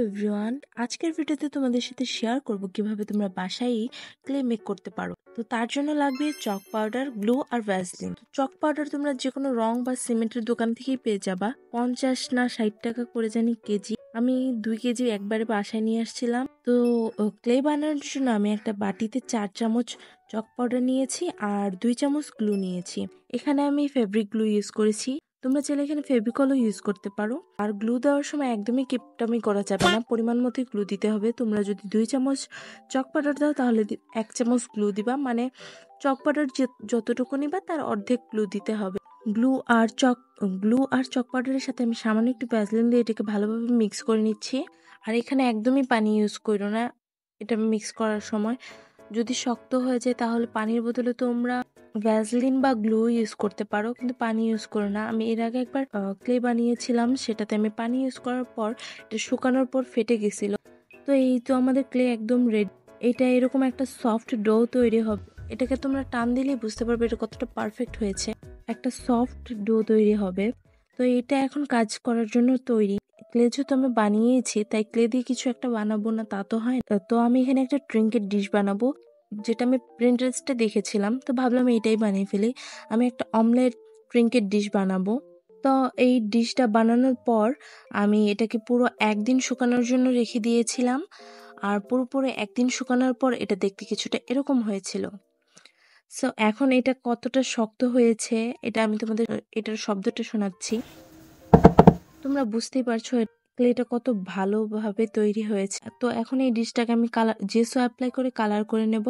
Everyone, আজকের ভিডিওতে তোমাদের সাথে শেয়ার করব কিভাবে তোমরা বাসায় ক্লে মেক করতে পারো। তো তার জন্য লাগবে চক পাউডার, গ্লু আর ভ্যাসলিন। চক পাউডার তোমরা যে কোনো রং বা সিমেন্টের দোকান থেকেই পেয়ে যাবা। 50 না 60 টাকা করে জানি কেজি। আমি 2 কেজি একবারে বাসায় নিয়ে আসছিলাম। তো ক্লে বানানোর জন্য আমি একটা বাটিতে 4 চামচ চক পাউডার নিয়েছি আর 2 চামচ গ্লু নিয়েছি। এখানে আমি ফেব্রিক গ্লু ইউজ করেছি। তোমরা চাইলে এখানে ফেভিকলও ইউজ করতে পারো। আর গ্লু দেওয়ার সময় একদমই কিপটামি করা যাবে না, পরিমাণ মতোই গ্লু দিতে হবে। তোমরা যদি 2 চামচ চক পাউডার দাও তাহলে 1 চামচ গ্লু দিবা, মানে চক পাউডার যতটুকু নিবা তার অর্ধেক গ্লু দিতে হবে। গ্লু আর চক পাউডারের সাথে আমি সামান্য একটু ভ্যাসলিন দিয়ে এটাকে ভালোভাবে মিক্স করে নিচ্ছি। আর এখানে একদমই পানি ইউজ করো না এটা মিক্স করার সময়। যদি শক্ত হয়ে যায় তাহলে পানির বদলে তোমরা ভ্যাসলিন বা গ্লু ইউজ করতে পারো, কিন্তু পানি ইউজ করো না। আমি এর আগে একবার ক্লে বানিয়েছিলাম, সেটাতে আমি পানি ইউজ করার পর এটা শুকানোর পর ফেটে গেছিল। তো এই তো আমাদের ক্লে একদম রেডি। এটা এরকম একটা সফট ডো তৈরি হবে। এটাকে তোমরা টান দিলেই বুঝতে পারবে এটা কতটা পারফেক্ট হয়েছে। একটা সফট ডো তৈরি হবে। তো এটা এখন কাজ করার জন্য তৈরি। ক্লে যেহেতু আমি বানিয়েছি তাই ক্লে দিয়ে কিছু একটা বানাবো না তা তো হয় না। তো আমি এখানে একটা ট্রিঙ্কেট ডিশ বানাবো, যেটা আমি প্রিন্টারেস্টে দেখেছিলাম, তো ভাবলাম এটাই বানিয়ে ফেলি। আমি একটা অমলেট ট্রিঙ্কেট ডিশ বানাবো। তো এই ডিশটা বানানোর পর আমি এটাকে পুরো একদিন শুকানোর জন্য রেখে দিয়েছিলাম। আর পুরোপুরি একদিন শুকানোর পর এটা দেখতে কিছুটা এরকম হয়েছিল। সো এখন এটা কতটা শক্ত হয়েছে এটা আমি তোমাদের এটার শব্দটা শোনাচ্ছি। তোমরা বুঝতেই পারছো ক্লেটা কত ভালোভাবে তৈরি হয়েছে। তো এখন এই ডিশটাকে আমি জেসো অ্যাপ্লাই করে কালার করে নেব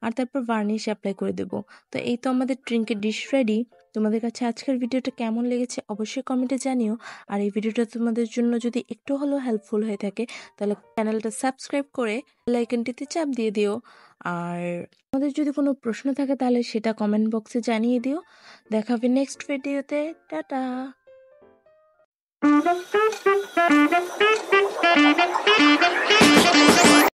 আর তারপর ভার্নিশ অ্যাপ্লাই করে দেব। তো এই তো আমাদের ট্রিঙ্কেট ডিশ রেডি। তোমাদের কাছে আজকের ভিডিওটা কেমন লেগেছে অবশ্যই কমেন্টে জানিও। আর এই ভিডিওটা তোমাদের জন্য যদি একটু হলেও হেল্পফুল হয়ে থাকে তাহলে চ্যানেলটা সাবস্ক্রাইব করে বেল আইকনটিতে চাপ দিয়ে দিও। আর তোমাদের যদি কোনো প্রশ্ন থাকে তাহলে সেটা কমেন্ট বক্সে জানিয়ে দিও। দেখা হবে নেক্সট ভিডিওতে। টাটা।